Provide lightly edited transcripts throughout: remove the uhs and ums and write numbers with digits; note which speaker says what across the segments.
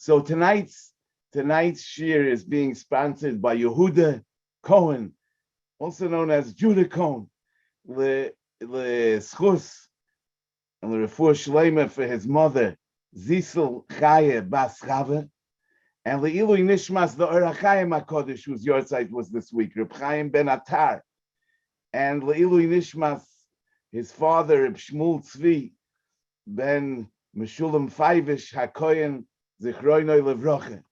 Speaker 1: So tonight's shir is being sponsored by Yehuda Cohen, also known as Judah Cohen, le schus and le refuah shleima for his mother Zisel Chaya Bas Chava, and le Ilui Nishmas the Or HaChaim HaKodesh, whose yahrzeit was this week, Reb Chaim Ben Atar, and le Ilui Nishmas his father Reb Shmuel Tzvi Ben Meshulam Feivish HaKoyen Zichroinoi Levroche.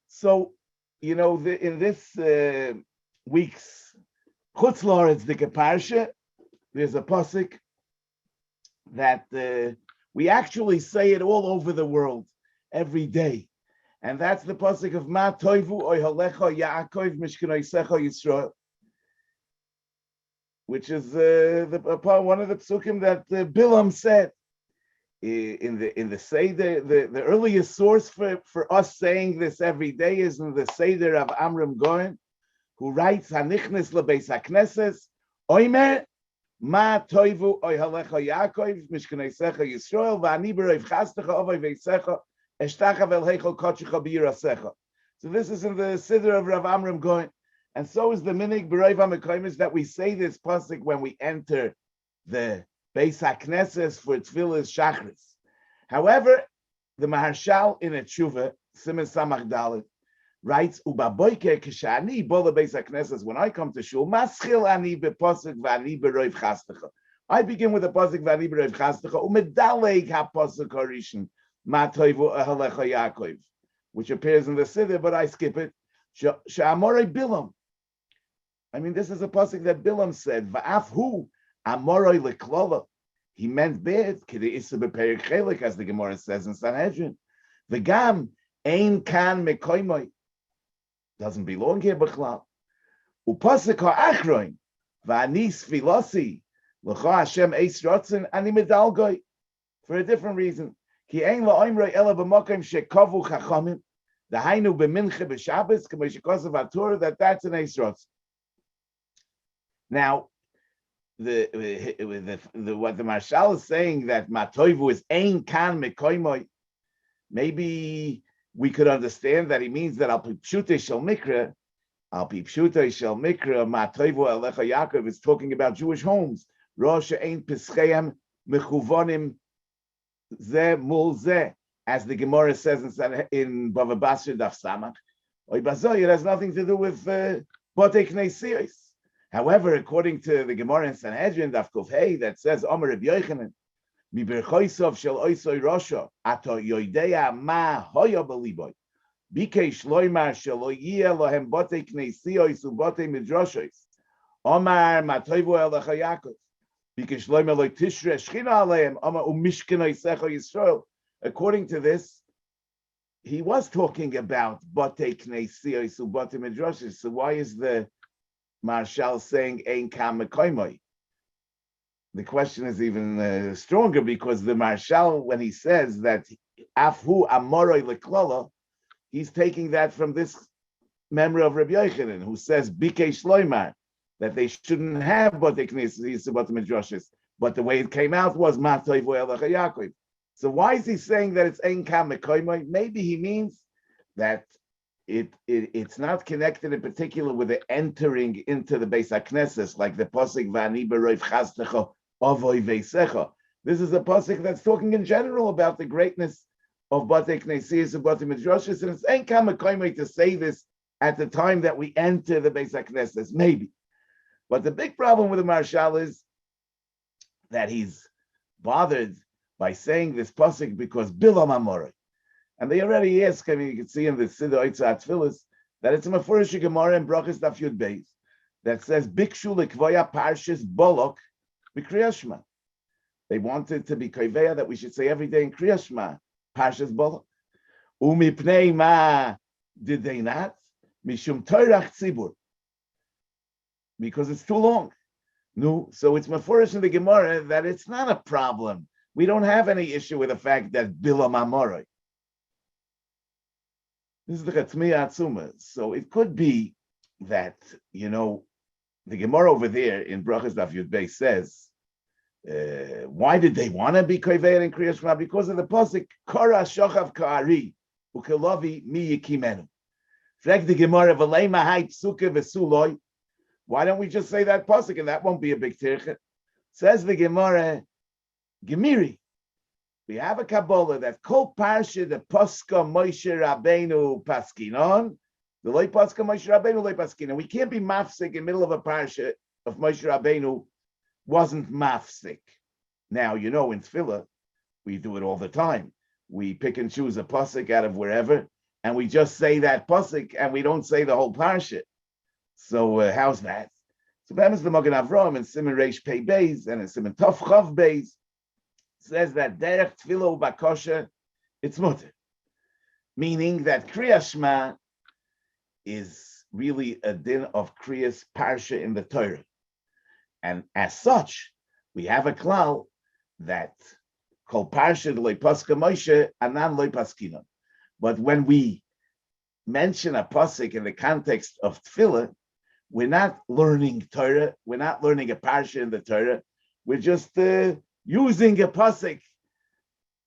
Speaker 1: So, in this week's Chutz La'aretz Dike Parsha, there's a pasuk that we actually say it all over the world every day, and that's the pasuk of Ma Toivu Oyhalecha Yaakov Mishkenoisecha Yisrael, which is one of the psukim that Bilam said. In the Seder, the earliest source for us saying this every day is in the Seder of Amram Goen, who writes Hanichnes lebeis hakneses Oimer Ma Toivu Oyhalecha Yaakov Mishkenoisecha Yisrael V'ani b'roiv chastecha ovay veisecha Eshtacha vel heichel kodshecha b'yirasecha. So this is in the Seder of Rav Amram Goen, and so is the minig b'roiv hamekoymes that we say this pasuk when we enter the Beis HaKnesses for Tfilas Shachris. However, the Maharshal in a Tshuva, Siman Samach Dalet, writes, Uba boiker k'shani bola Beis HaKnesses, when I come to Shul, maschil ani bepasuk v'ani b'roiv chastecha. I begin with the pasuk v'ani b'roiv chastecha, umedaleg ha-pasuk harishon, ma toivu ahalecha Yaakov, which appears in the Siddur, but I skip it. She'amorei Bilam. I mean, this is a pasuk that Bilam said, va'af hu, Amoroi leklola. He meant bad. K'de isa b'perik chelik, as the Gemara says in Sanhedrin. The gam ein kan mekoymoi. Doesn't belong here b'chlal. Upasik ha'achroin v'ani sfilosi l'cha Hashem eis rotzen ani medalgoi, for a different reason. Ki ein la'oimroi ela b'mokim shekavu chachamim dahainu b'minche b'shabbos k'may shekosav atur, that's an eis rotzen. Now, what the Marshal is saying, that Matoivu is ein kan mekoymoi, maybe we could understand that he means that al pi pshutei shel mikra, Matoivu alecha Yaakov is talking about Jewish homes. Rosh ein pischayim mechuvonim ze mul ze, as the Gemara says in Bava Basra Daf Samach. Oy bazoy, it has nothing to do with Botei Kneisiyos. However, according to the Gemara in Sanhedrin, Daf Kuf Hey, that says, Omer Reb Yochanan, Mi berchoisov shel oisoi rosha, ato yoidea ma hoya beliboy, bikei shloimar shelo yeh lohem botei kneisios ubotei midrashois, Omar matoivu elecha Yaakov, bikei shloimar lo tishre shchina aleim, Omar umishkenoisecha Yisrael. According to this, he was talking about botei kneisios ubotei midrashois. So why is the Marshal saying ein kam mekoymoi? The question is even stronger, because the Marshal, when he says that afhu amoroi leklola, he's taking that from this memory of Rabbi Yochanan, who says bikei shloimar, that they shouldn't have botei knesis botei midrashis, but the way it came out was ma toivu elecha Yaakov. So why is he saying that it's ein kam mekoymoi? Maybe he means that it's not connected in particular with the entering into the Beis HaKnesses, like the pasuk v'ani b'roiv chastecha avoy veisecha. This is a pasuk that's talking in general about the greatness of Batei Knesiyos and Batei Midrashis, and it's ein kam mekoymoi to say this at the time that we enter the Beis HaKnesses, maybe. But the big problem with the Marshal is that he's bothered by saying this pasuk because Bilam Amorei. And they already ask, I mean, you can see in the Siddur Oitzah Tfilis, that it's a Mefurish Gemara in Brachas Daf Yud Beis that says, Bikshu lekvoya Parshas Balak b'Kriyas Shema. They wanted to be koveya that we should say every day in Kriyas Shema, Parshas Balak. Umipnei ma did they not? Mishum Torach Tzibur. Because it's too long. No, so it's Mefurish in the Gemara that it's not a problem. We don't have any issue with the fact that Bilam Amorei. This is the Chatzmiya Atzuma. So it could be that, the Gemara over there in Brachas Daf Yud Beis says, why did they want to be Koveir in Kriyas Shema? Because of the pasuk, Kora Shochav Ka'ari, ukelovi mi yikimenu. Frag the Gemara v'lei mahai psuke v'suloi. Why don't we just say that pasuk and that won't be a big tircha? Says the Gemara, Gemiri. We have a Kabbalah that kol parsha the paska Moshe Rabbeinu paskinon, the loy paska Moshe Rabbeinu loy paskinon. We can't be mafsik in the middle of a parsha of Moshe Rabbeinu wasn't mafsik. Now, you know, in Tefillah, we do it all the time. We pick and choose a pasuk out of wherever, and we just say that pasuk, and we don't say the whole parsha. So how's that? So that is the Magen Avraham in Siman Reish Pei Beis and in Siman Tov Chav Beis says that derech tefillah ubakosha it's mutter, meaning that Kriyas Shema is really a din of Kriyas Parsha in the Torah, and as such we have a klal that kol Parsha loy paska Moshe anan loy paskinon. But when we mention a pasuk in the context of tefillah, we're not learning Torah. We're not learning a parsha in the Torah. We're just using a pasuk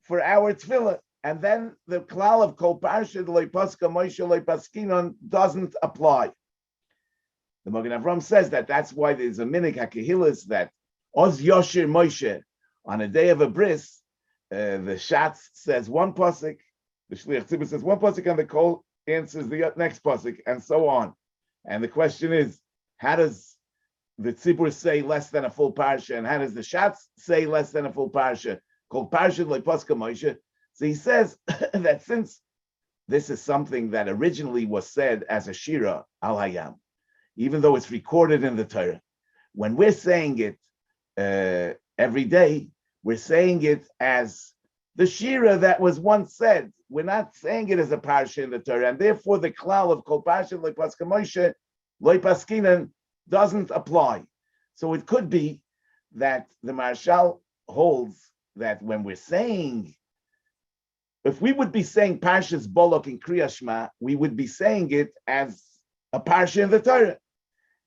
Speaker 1: for our tefillah, and then the klal of kol parsha loy paska Moshe loy paskinon doesn't apply. The Magen Avraham says that that's why there's a minik hakehilas that oz yosher Moshe on a day of a bris, the Shatz says one pasuk, the Shliach Tzibur says one pasuk, and the kol answers the next pasuk, and so on. And the question is, how does the Tzibur say less than a full parsha, and how does the Shatz say less than a full parsha? Called Parsha Lo Paska Moshe. So he says that since this is something that originally was said as a shira al hayam, even though it's recorded in the Torah, when we're saying it every day, we're saying it as the shira that was once said. We're not saying it as a parsha in the Torah, and therefore the klal of kol parsha loy paska Moshe loy paskinan doesn't apply. So it could be that the Marshal holds that when we're saying, if we would be saying Parshas Balak in Kriyas Shema, we would be saying it as a parsha in the Torah,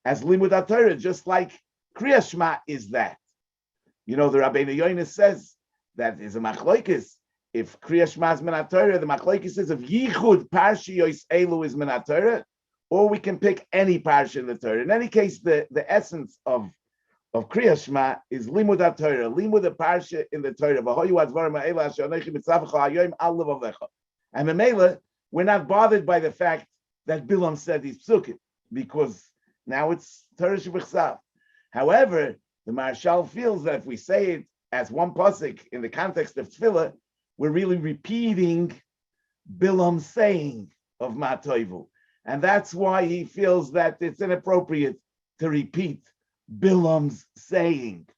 Speaker 1: as limud HaTorah, just like Kriyas Shema is that. You know, the Rabbeinu Yonis says that is a machlokes. If Kriyas Shema is min HaTorah, the machlokes says if Yichud Parshiyos Elu is min HaTorah, or we can pick any parsha in the Torah. In any case, the essence of Kriyas Shema is limud HaTorah, limud the parsha in the Torah. And Memela, we're not bothered by the fact that Bilam said these psukim, because now it's Torah Shebechsav. However, the Marshal feels that if we say it as one pasuk in the context of tefillah, we're really repeating Bilam's saying of Ma'atoivu. And that's why he feels that it's inappropriate to repeat Bilam's saying.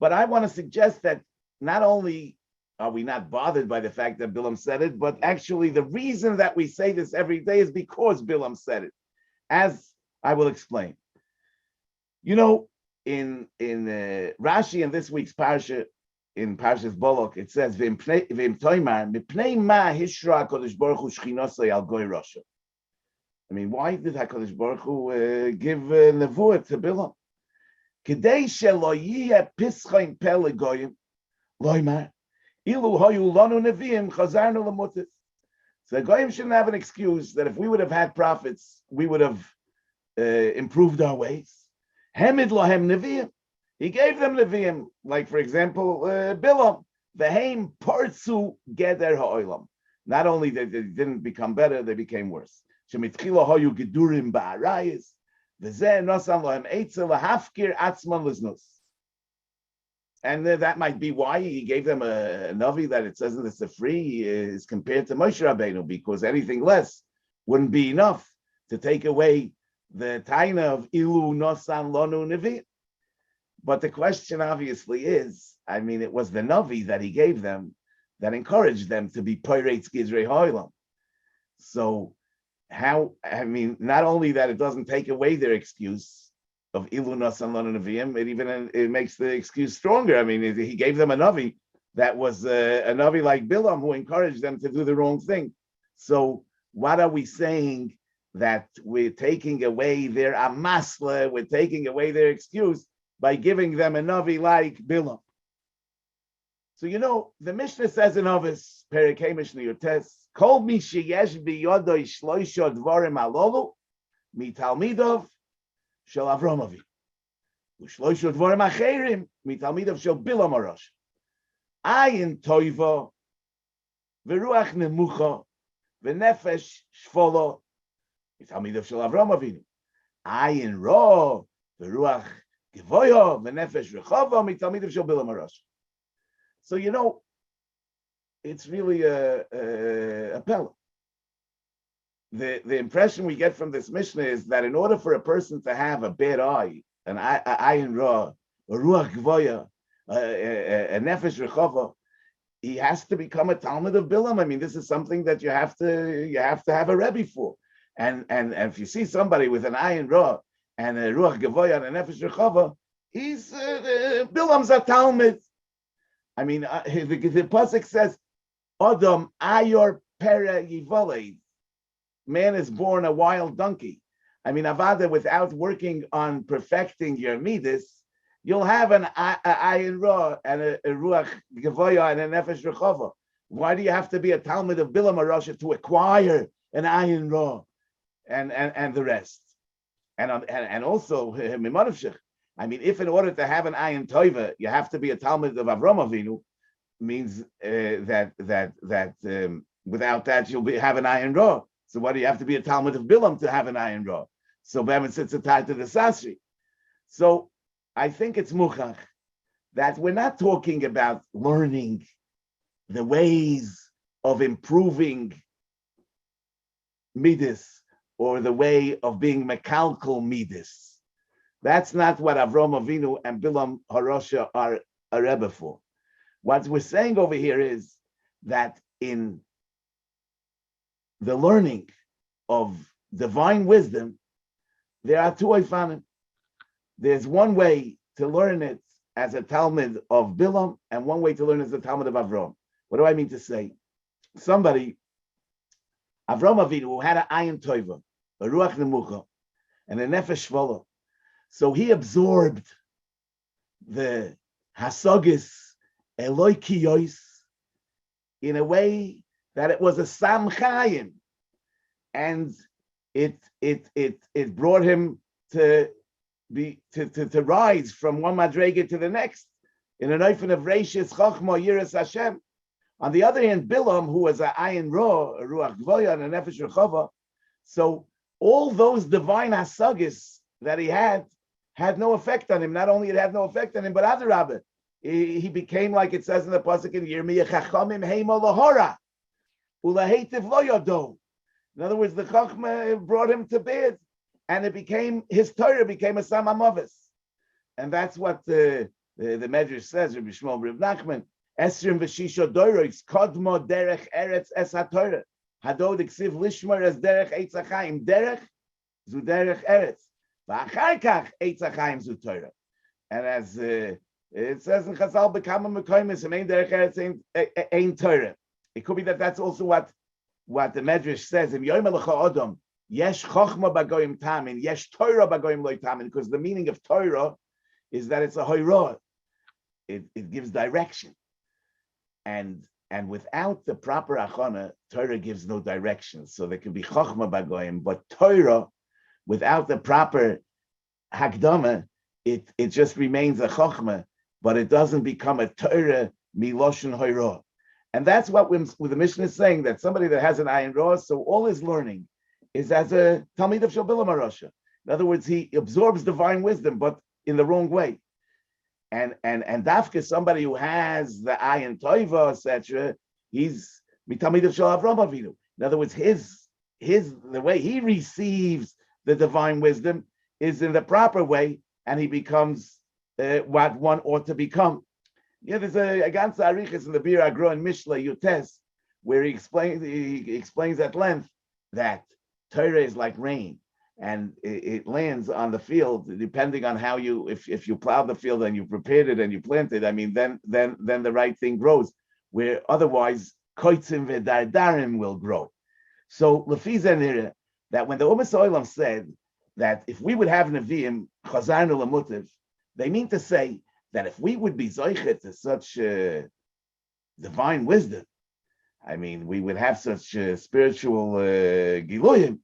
Speaker 1: But I want to suggest that not only are we not bothered by the fact that Bilam said it, but actually the reason that we say this every day is because Bilam said it, as I will explain. You know, in Rashi in this week's parsha, in Parshas Balak, it says, "V'im toimar mipnei ma hishra Hakadosh Baruch Hu shchinosei al goy rasha." I mean, why did Hakadosh Baruch Hu give nevuah to Bilam? Kedei shelo yiyeh pischaim pe legoyim loymar ilu hayu lanu neviim chazarnu lemutis. So the goyim shouldn't have an excuse that if we would have had prophets, we would have improved our ways. Hemid lohem neviim. He gave them Levium, like for example, Bilam. Veheim parzu geder ha'olam. Not only that they didn't become better, they became worse. Shemitchila hayu gedurim ba'arayis. V'zeh nosan lohem eitzel lahafkir atzman liznus. And that might be why he gave them a navi that it says in the Sifri is compared to Moshe Rabbeinu, because anything less wouldn't be enough to take away the taina of ilu nosan lonu nevi. But the question obviously is, I mean, it was the Navi that he gave them that encouraged them to be Poiretz Gizrei Ha'olam. So how, I mean, not only that it doesn't take away their excuse of Ilu Nasan Lanu Neviim, it makes the excuse stronger. I mean, he gave them a Navi that was a Navi like Bilam who encouraged them to do the wrong thing. So what are we saying? That we're taking away their amasla, we're taking away their excuse by giving them a Navi like Bilam. So the Mishnah says in Ovis, Perikei Mishnah Yotes, Kol mi sheyesh biyodoi shloisha dvarim alolu, mi talmidov shel Avram Avinu. Ushloisha dvarim acherim, mi talmidov shel Bilam Arosh. Ayin toivo, v'ruach nemucha, v'nefesh shvolo, mi talmidov shel Avram Avinu. Ayin ro, v'ruach gevoyo, v'nefesh rechova, mi talmidov shel Bilam Arosh. So it's really a pella. The impression we get from this Mishnah is that in order for a person to have a bad eye, an ayin ra, a ruach gvoya, a nefesh rechova, he has to become a Talmud of Bilam. I mean, this is something that you have to have a rebbe for. And if you see somebody with an ayin ra and a ruach gvoya and a nefesh rechova, he's Bilam's a Talmud. I mean, the pasuk says, "Adam ayor pere yivolei." Man is born a wild donkey. I mean, avada, without working on perfecting your midas, you'll have an ayin ra and a ruach gevoya and a nefesh rechova. Why do you have to be a Talmud of Bilam Arosha to acquire an ayin ra and the rest? And also mimanavshich. I mean, if in order to have an ayin toiva, you have to be a Talmud of Avram Avinu, means that without that you'll have an ayin ra. So why do you have to be a Talmud of Bilam to have an ayin ra? So Be'emet sits tied to the Sasri. So I think it's muchach that we're not talking about learning the ways of improving midas or the way of being mekalkal midas. That's not what Avram Avinu and Bilam Harosha are a rebbe for. What we're saying over here is that in the learning of divine wisdom, there are two oifanim. There's one way to learn it as a Talmud of Bilam, and one way to learn it as a Talmud of Avram. What do I mean to say? Somebody, Avram Avinu, who had an ayin toiva, a ruach nemucha, and a nefesh shvola, so he absorbed the hasogis Eloi kiyos in a way that it was a samchayim, and it brought him to rise from one madrega to the next in an oifen of reishis chochma yiras Hashem. On the other hand, Bilam, who was a ayin ra, a ruach gvoya, and a nefesh rechova, so all those divine hasogis that he had no effect on him. Not only it had no effect on him, but adarabah, he became, like it says in the pasuk in Yirmiyah, chachamim heimo lahora ulahetiv lo yodo. In other words, the chachma brought him to bed, and it became, his Torah became a samamavis, and that's what the Medrash says. Rabbi Shmuel Rav Nachman, esrim v'shisha doros kodmo derech eretz es haTorah hadod iksiv lishmar as derech eitz hachayim derech zu derech eretz. And as it says in Chazal, "Bekama mekoymes ain derech eretz ain Torah." It could be that that's also what the Medrash says. In Yom Lecha Adam, yesh chochma bagoyim tamin, yesh Torah bagoyim loy tamin, because the meaning of Torah is that it's a hoyrah. It gives direction, and without the proper achana, Torah gives no direction. So there can be chochma bagoyim, but Torah, without the proper hakdama, it just remains a chokhmah, but it doesn't become a Torah miloshen hoyrah. And that's what the Mishnah is saying, that somebody that has an ayin ra, so all his learning is as a Talmid of Shel Bilam Harosha. In other words, he absorbs divine wisdom, but in the wrong way. And dafka, somebody who has the ayin toiva, etc., he's mitamid of Shel Avram Avinu. In other words, the way he receives the divine wisdom is in the proper way, and he becomes what one ought to become. Yeah, there's a ganze arichas in the Bir Agro and Mishla Yutes, where he explains at length that Torah is like rain, and it lands on the field depending on how if you plow the field and you prepared it and you planted. I mean, then the right thing grows, where otherwise koitzim v'dardarim will grow. So Lefizenir, that when the Umas Olam said that if we would have Nevi'im chazarnu l'mutiv, they mean to say that if we would be zoichet to such divine wisdom. I mean, we would have such spiritual giluyim,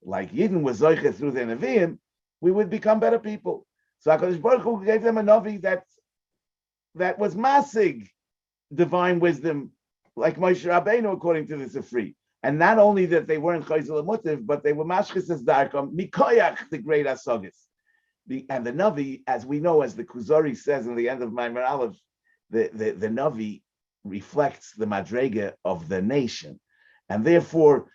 Speaker 1: like Yidden was zoiche through the Nevi'im, we would become better people. So HaKadosh Baruch Hu gave them a Navi that was masig divine wisdom, like Moshe Rabbeinu, according to the Sifri. And not only that they weren't chayzel mutiv, but they were mashchis as darkam mikoyach, the great asogis. And the Navi, as we know, as the Kuzari says in the end of Maimar Aleph, the Navi reflects the madrega of the nation, and therefore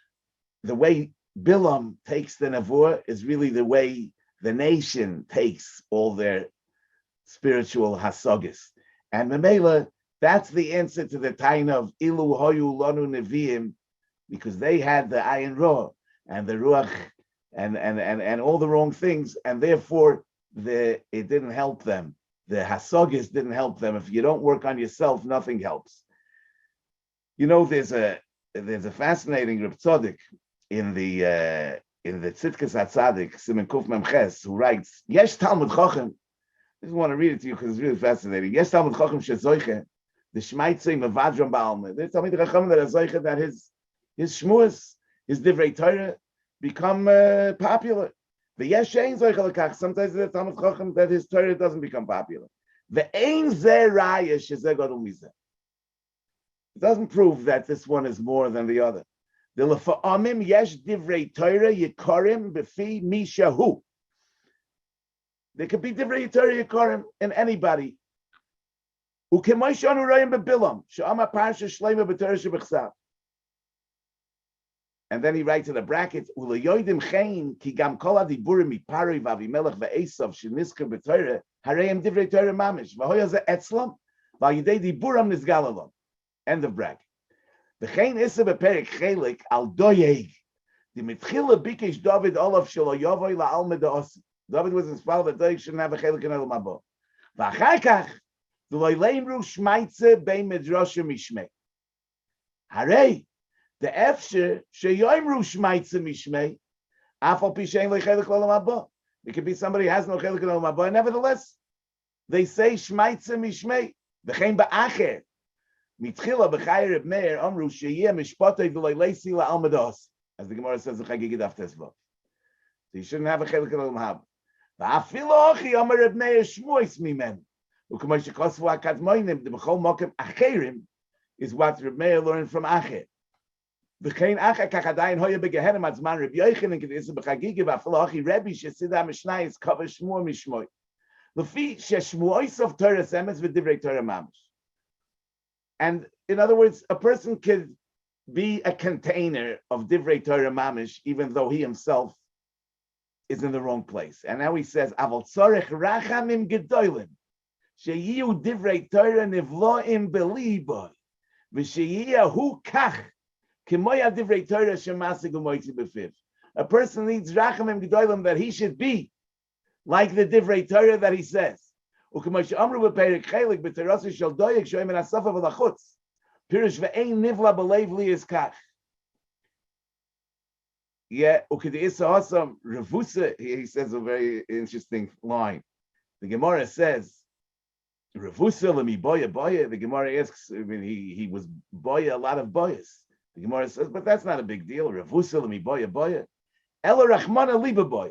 Speaker 1: the way Bilam takes the Nevuah is really the way the nation takes all their spiritual hasogis. And Memela, that's the answer to the taina of Ilu Hoyu Lanu Neviim, because they had the Ayin Ra and the Ruach and all the wrong things, and therefore it didn't help them. The hasogis didn't help them. If you don't work on yourself, nothing helps. You know, there's a fascinating Reb Tzaddik in the Tzidkas HaTzadik, Siman Kuf Mem Ches, who writes, Yesh Talmud Chochem. I just want to read it to you because it's really fascinating. Yesh Talmud Chochem shezoiche, the Shmaitzei Mevadram Ba'alme. There's Talmud Chochem that is zoiche, that his shmuas, his divrei Torah become popular. The Yesh Ein zoiche lekach. Sometimes the Talmud Chochem that his Torah doesn't become popular. The Ein Zeh Raya shezeh gadol mizeh. It doesn't prove that this one is more than the other. The lefa'amim yesh divrei Torah yikarim b'fi mishahu. There could be divrei Torah yikarim in anybody. U'kemoishanu royim bebilam she'ama parsha shleima b'Torah shebechsav. And then he writes in the brackets, U'leyoidim chein ki gam kol adiburim miparoi v'avimelech ve'esav shenisker b'Torah hareim divrei Torah mamish v'hoya ze etzlam v'ayidei diburam nizgalalom. End of bracket. V'chein issa b'perek chelik al doyeg. The mitchila bikesh David olav shelo yovoi la'al meda'osi. David was inspired that doyeg shouldn't have a chelik in olam haba. V'achar kach, v'lo leimru shmaitze bein medrasha mishmei. Harei, the efsher sheyoimru shmaitze mishmei, afal pi shein lo chelik olam haba. It could be somebody who has no chelik in olam haba, and nevertheless, they say shmaitze mishmei. V'chein ba'acher. Mitchila b'chayir Reb Meir amru sheyeh mishpatei v'lo leisi la'al medas, as the Gemara says in Chagigah Daf Tesvav. So you shouldn't have a chelik in olam haba. V'afilu ochi amar Reb Meir shmuis mimen. U'k'may shekosvu hakadmoinim the b'chol mokem acherim is what Reb Meir learned from Acher. V'chein Acher kach adayin hoya begehenim atzman Reb Yochanan and Kedisa b'chagigah v'afilu ochi Rebbe shesida mishnah is cover shmua mishmoy. Lefi sheshmuois of Torah emes v'divrei Torah mamish. And in other words, a person could be a container of divrei Torah mamish, even though he himself is in the wrong place. And now he says, "Aval tzorech rachamim gedolim, sheyiu divrei Torah nivloim beliboy, v'sheyihu kach kimoya divrei Torah shemasig umoitzi befiv." A person needs rachamim gedolim that he should be like the divrei Torah that he says. U'k'moshe amru b'perek chelik b'terasi shel doyek shoyim en asafa v'lachutz. Pirush ve'ein nivla b'leiv li is kach. Yeah, u'k'de'isa osam revusa, he says a very interesting line. The Gemara says, revusa l'mi boya boya. The Gemara asks, I mean, he was boya, a lot of boyas. The Gemara says, but that's not a big deal. Revusa l'mi boya boya. Ela rachmana liba boya.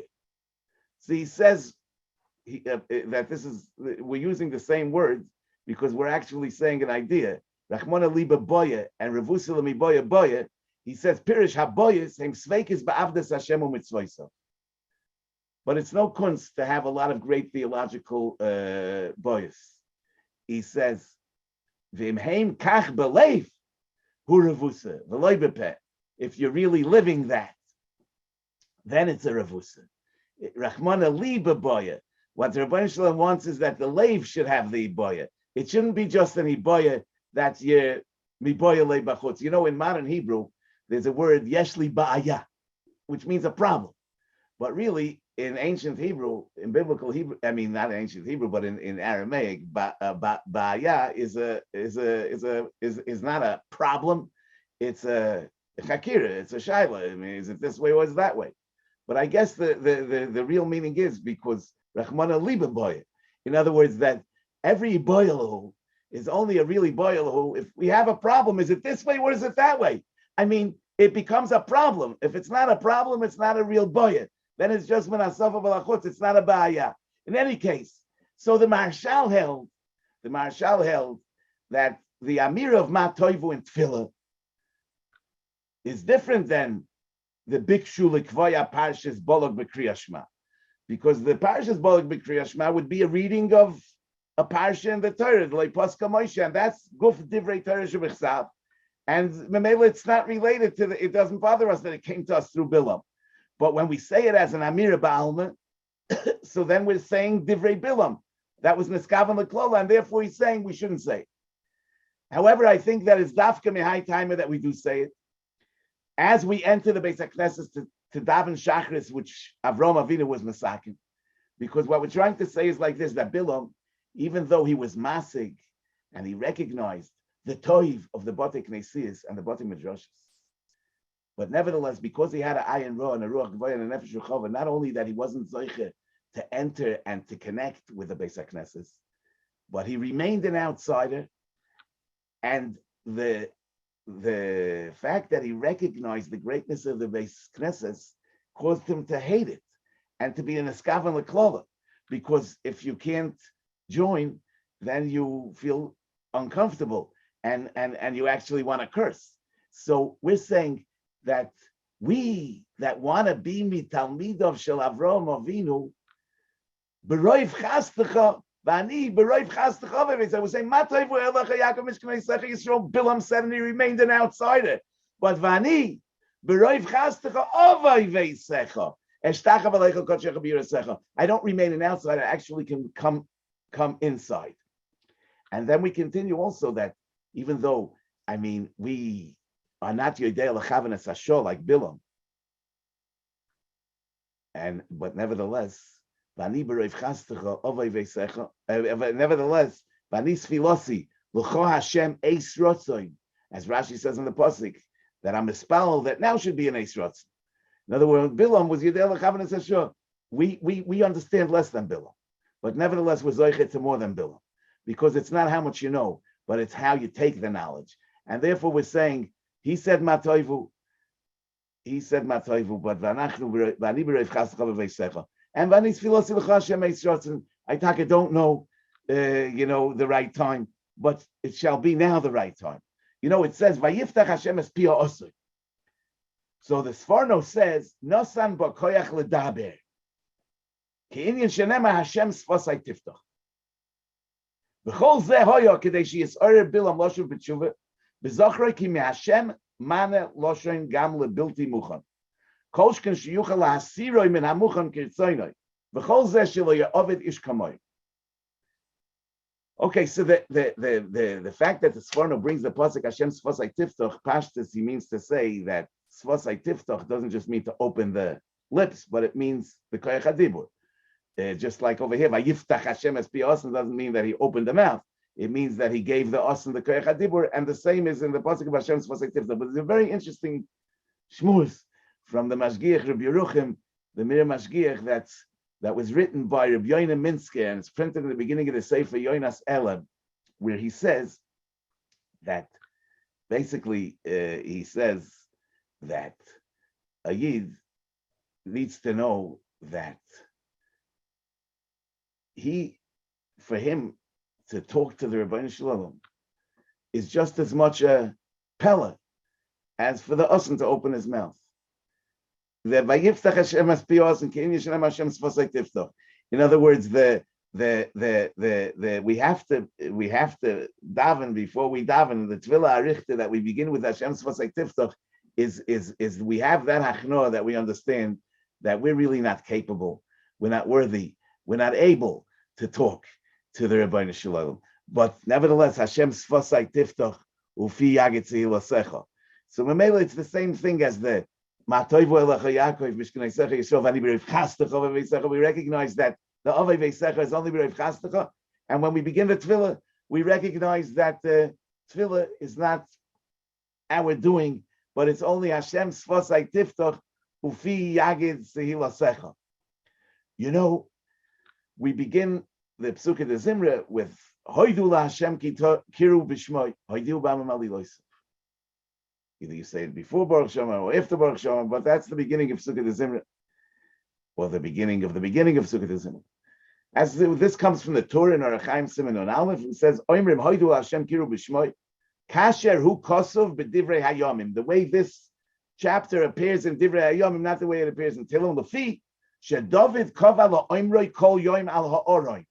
Speaker 1: So he says, that this is, we're using the same word because we're actually saying an idea. Rachmana liba boya and revusa l'mi boya boya. He says pirish haboyas hem sveikis ba'avdas Hashem u'mitzvoisa. But it's no kunst to have a lot of great theological boyas. He says v'im heim kach beleif hu revusa v'loy bepeh. If you're really living that, then it's a revusa. Rachmana liba boya. What the Rebbeinu Shalom wants is that the leiv should have the iboya. It shouldn't be just an iboya that's your miboya leibachutz. You know, in modern Hebrew, there's a word yeshli ba'aya, which means a problem. But really, in ancient Hebrew, in biblical Hebrew, I mean not ancient Hebrew, but in Aramaic, ba'aya is not a problem. It's a chakira. It's a shaila. I mean, is it this way or is it that way? But I guess the real meaning is because Rachmana liba boya. In other words, that every boya is only a really boil who, if we have a problem, is it this way or is it that way? I mean, it becomes a problem. If it's not a problem, it's not a real boya. Then it's just menasafa balachutz. It's not a baya. In any case, so the Marshal held that the Amir of Ma Toivu in Tefillah is different than the Bikshu Likvaya Parshas Balak B'Kriyas Shema, because the Parshas Balak B'Kriyas Shema would be a reading of a parsha in the Torah, like Paska Moshe, and that's Guf Divrei Torah Shebechsav. And Memela, it's not related to it doesn't bother us that it came to us through Bilam. But when we say it as an Amir Ba'alma, so then we're saying Divrei Bilam. That was Niskavan Leklola, and therefore he's saying we shouldn't say it. However, I think that it's Dafka Mihai Timer that we do say it. As we enter the Beis HaKnesses to daven Shachris, which Avram Avinu was Masakin, because what we're trying to say is like this, that Bilam, even though he was Masig, and he recognized the Toiv of the Bate Knesias and the Bate Midrashas, but nevertheless, because he had an Ayin Ra and a Ruach Gvoya and a Nefesh Rechova, not only that he wasn't Zoiche to enter and to connect with the Beis HaKnesses, but he remained an outsider, and the fact that he recognized the greatness of the Beis Knesses caused him to hate it and to be an eskavan leklola, because if you can't join, then you feel uncomfortable and you actually want to curse. So we're saying that we that want to be mitalmidov shel Avraham Avinu, beroiv chastecha, vani beroiv chastecha. I was saying, Matay v'elach Yaakov mishkanei secha Yisrael. Bilam said, and he remained an outsider. But vani beroiv chastecha avay veisecha eshtacha v'leicha kodshecha b'yirasecha. I don't remain an outsider. I actually can come inside. And then we continue also that even though, I mean, we are not Yodei L'chavan Es Hashor like Bilam, but nevertheless, nevertheless, Vani Sfilosi L'cho Hashem Eis Rotzoin, as Rashi says in the pasuk, that I'm a spell that now should be an Eis Rotzoin. In other words, Bilam was Yodei L'chavan Es Hashor. We understand less than Bilam, but nevertheless we're Zoichet to more than Bilam, because it's not how much you know, but it's how you take the knowledge. And therefore we're saying, he said Matoivu, but Vanachnu Vani Berev Chastecha V'Veisecha. And Vani Sfilosi L'cha Hashem Eis Rotzen. I don't know, the right time, but it shall be now the right time. It says, Vayiftach Hashem es Pia Osir. So the Sforno says, Nosan B'koyach L'daber. Ki Inyan Shenema Hashem Sfosai Tiftach. B'chol Zeh Hoyo Kedei Sheyis'orer Bilam Loshuv B'tshuva, B'zachroi Ki MeHashem Mana Loshon Gam LeBilti Muchan. Kol Shken Sheyuchal LaHasiroi Min HaMuchan Kirtzoinoi. B'chol Zeh Shelo Ye'ovid Ish Kamoi. Okay, so the fact that the Sforno brings the pasuk Hashem Sfosai Tiftach, Pashtus, he means to say that Sfosai Tiftach doesn't just mean to open the lips, but it means the Koyach HaDibur. Just like over here, Vayiftach Hashem es Pi Osen doesn't mean that he opened the mouth. It means that he gave the Osen the Koyach HaDibur, and the same is in the pasuk of Hashem Sfosai Tiftach. But it's a very interesting shmuz from the Mashgiach Rabbi Yeruchim, the Mir Mashgiach, that was written by Rabbi Yoina Minsker, and it's printed in the beginning of the Sefer Yoinas Elab, where he says that basically he says that a Yid needs to know that for him to talk to the Rebbeinu Shalom is just as much a pella as for the Osen to open his mouth. In other words, we have to daven before we daven. The Tefillah Arichte that we begin with Hashem Sfosai Tiftach is we have that hachnoah that we understand that we're really not capable, we're not worthy, we're not able to talk to the Rebbeinu Shalom. But nevertheless, Hashem Sfosai Tiftach ufi yagitzi lasecha. So Mamela, it's the same thing as the Matoivu Elecha Yaakov Mishkanei Secha Yisrael Vani Berev Chastecha V'Veisecha. We recognize that the Avei Veisecha is only Berev Chastecha, and when we begin the Tefillah, we recognize that the Tefillah is not our doing, but it's only Hashem Sfosai Tiftach ufi yagid sehi lasecha. We begin the Psukei de Zimra with Hoidu la Hashem kiru b'shmoi, hoidu b'amim alilois. Either you say it before Baruch Shema or after Baruch Shema, but that's the beginning of Sukkot Zimra, or the beginning of Sukkot Zimra. As this comes from the Torah in Arachaim Siman on Aleph, it says, Oimrim hoidu Hashem kiru b'shmoi, kasher hu kosov b'divrei hayomim. The way this chapter appears in Divrei Hayomim, not the way it appears in Tehillim Lefi, sheDavid kova la'oimroi kol yoim al ha'oroi.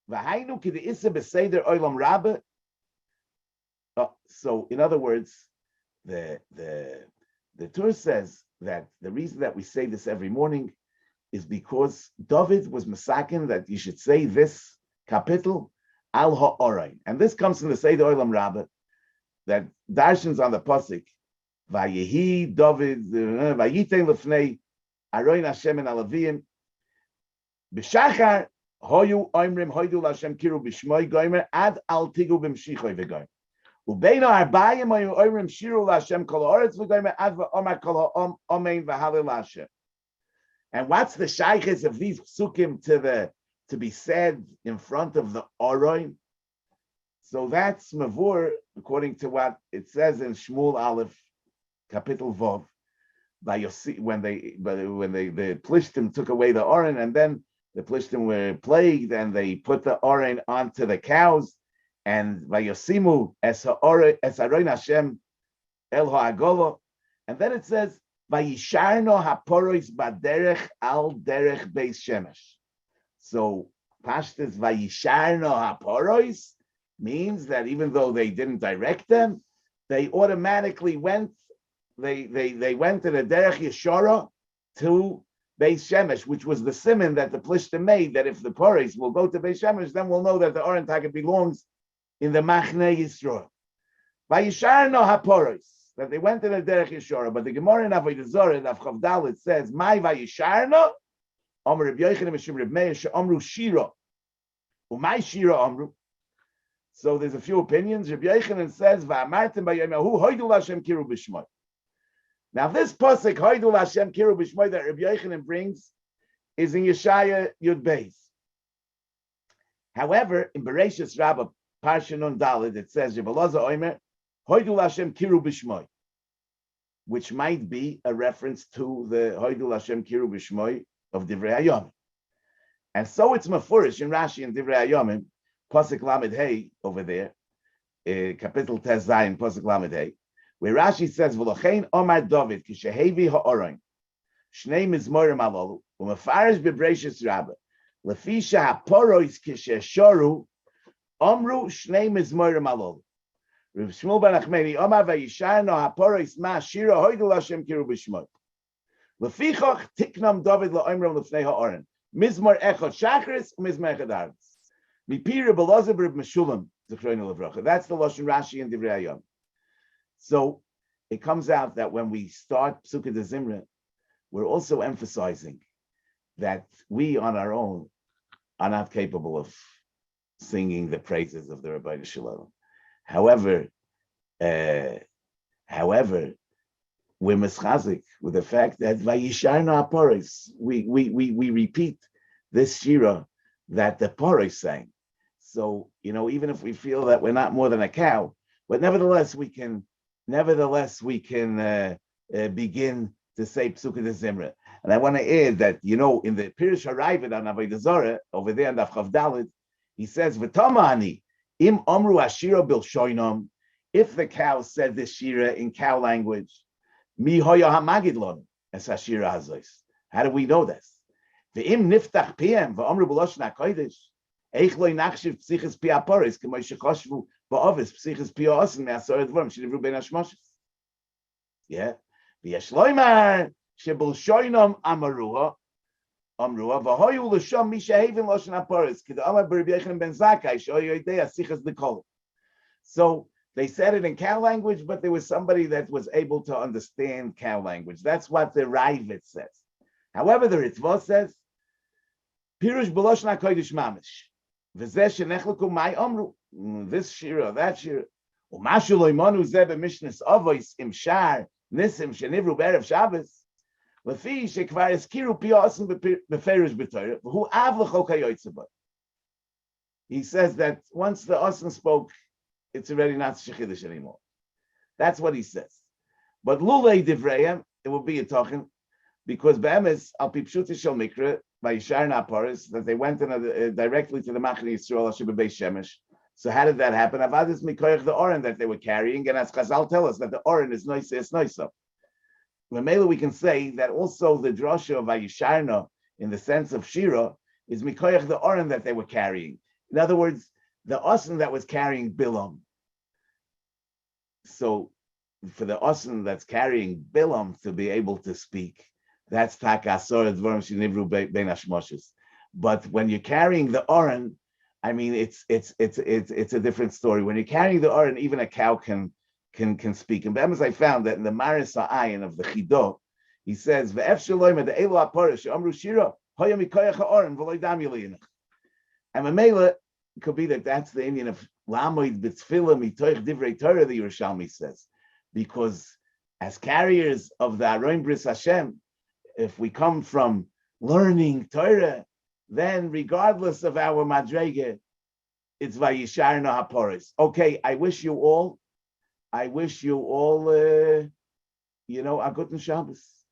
Speaker 1: V'hainu k'de'isa b'seder oilam rabba. So, in other words, the Torah says that the reason that we say this every morning is because David was masakin that you should say this kapitel al ha'oroi. And this comes from the Seder Oilam Rabbah that darshans on the pasuk Vayehi David Vayitein lefnei Aroin Hashem and Alavim B'shachar hoyu oimrim hoidu l'Hashem kiru b'shmoi goymer ad al tigu b'mshichoi v'goymer ubeino arbayim hoyu oimrim shiru l'Hashem kol ha'oretz v'goymer ad v'omar kol ha'om omein v'halil l'Hashem. And what's the shayches of these psukim to be said in front of the Oroin? So that's mavur according to what it says in Shmuel Aleph, Kapitel Vov. When the Plishtim took away the Oren, and then the Plishtim were plagued, and they put the Oren onto the cows, and Vayosimu es Haroin Hashem el ha'agolo, and then it says Vayisharno haporois baderech al derech beis shemesh. So Pashtas Vayisharno haporois means that even though they didn't direct them, they automatically went. They went to the derech yeshara to Beis Shemesh, which was the siman that the Plishtim made, that if the Poris will go to Beis Shemesh, then we'll know that the Oren Taka belongs in the Machne Yisrael. Vayisharno haporos, that they went to the derech yeshara. But the Gemara in Avodah Zarah, Daf Chav Dalet, says, "My vayisharno, Amar Reb Yochanan Mishum Reb Meir she'amru shira, u'may shira amru." So there's a few opinions. Reb Yochanan says, "Va'amartem b'yomahu hoidu l'Hashem kiru b'shmoi." Now this pasuk hoidu l'Hashem kiru b'shmoi that Reb Yochanan brings is in Yeshaya Yud Beis. However, in Bereshis Rabbah Parsha Nun Daled it says Yevalaza Omer hoidu l'Hashem kiru b'shmoi, which might be a reference to the hoidu l'Hashem kiru b'shmoi of Divrei Hayomim. And so it's mafurish in Rashi and Divrei Hayomim, pasuk Lamed Hey over there, Kapitel Tes Zayin, pasuk Lamed Hey, where Rashi says, "V'lochein Omar David kishehevi ha'orain shnei mizmorim alalu u'mefarish b'Bereshis Rabbah lefisha ha'porois kisheshoru omru shnei mizmorim alalu." Rav Shmuel ben Achmeni Omar vayisharno ha'porois ma shira hoidu l'Hashem kiru b'shmoi lefichach tiknam David la'omram lefnei ha'oren mizmor echad shachris u'mizmor echad aretz mipira b'lozav Reb Meshulam zichroinu levracha. That's the Lashon Rashi and Divrei Hayom. So it comes out that when we start Sukkot Zimra, we're also emphasizing that we on our own are not capable of singing the praises of the Rabbeinu Shalom. However, we're mischazik with the fact that Vayisharno haporos, we repeat this shira that the poros sang. So even if we feel that we're not more than a cow, but nevertheless we can begin to say Psukei Zimra. And I want to add that, in the Pirush Harayved on Avodah Zarah, over there on Daf Chav Dalet, he says, V'tamani, im omru ashira bilshoinam, if the cow said this shira in cow language, mi hoya hamagid lon, es hashira hazois. How do we know this? V'im niftach piem, v'omru b'loshon HaKodesh, eich lo nachshiv psichas pi aporis, k'mo shechoshvu ba'ovis psichas pi ha'osin me'asor dvorim, shenivru ben hashmoshes. Yeah. V'yesh loymar, shebulshoinam amaruha, v'hoyu l'shom mi shehevin loshon haporis, k'da amar b'Reb Yochanan ben Zakkai, she'oyu yodea sichas d'kolim. So they said it in cow language, but there was somebody that was able to understand cow language. That's what the Ravid says. However, the Ritva says, Pirush b'loshon HaKodesh mamish, v'zeh shenechleku mai omru, this shira, that shira, u'mashu loimonu zeh b'mishnas avois im shar nisim shenivru b'erev Shabbos, lefi shekvar eskiru pi ha'osim b'ferish b'torah, v'hu av l'chol kayotze bo. he says that once the Osan spoke, it's already not Shechidish anymore. That's what he says. But Lulei Divrayim, it will be a tochen, because Be'emes, Al Pipshuti Shel Mikra, by Yishar Naparis, that they went directly to the Machne Yisrael Asher B'Beis Shemesh. So how did that happen? Avadis Mikoyach, the Oren that they were carrying, and as Chazal tell us that the Oren is Noisa. Lamela, we can say that also the drasha of Vayisharna, in the sense of Shira, is Mikoyach, the Oren that they were carrying. In other words, the Osan that was carrying Bilam. So for the Osan that's carrying Bilam to be able to speak, that's Takasor Dvorim Shinivru Ben Hashmoshes. But when you're carrying the Oren, I mean, it's a different story. When you're carrying the Oren, even a cow can speak. And as I found that in the Maris Ha'ayin of the Chido, he says, "Ve'ef shaloim the Elu HaPorish Amru Shira Hoya Mikoyach HaOren V'Lo Dam Yeliyinach." And Mamela, it could be that that's the Indian of Lamoid B'Tfila Mitoich Divrei Torah, the Yerushalmi says, because as carriers of the Aron Bris Hashem, if we come from learning Torah, then regardless of our madrege, it's Vayisharna HaPoris. Okay, I wish you all, a guten Shabbos.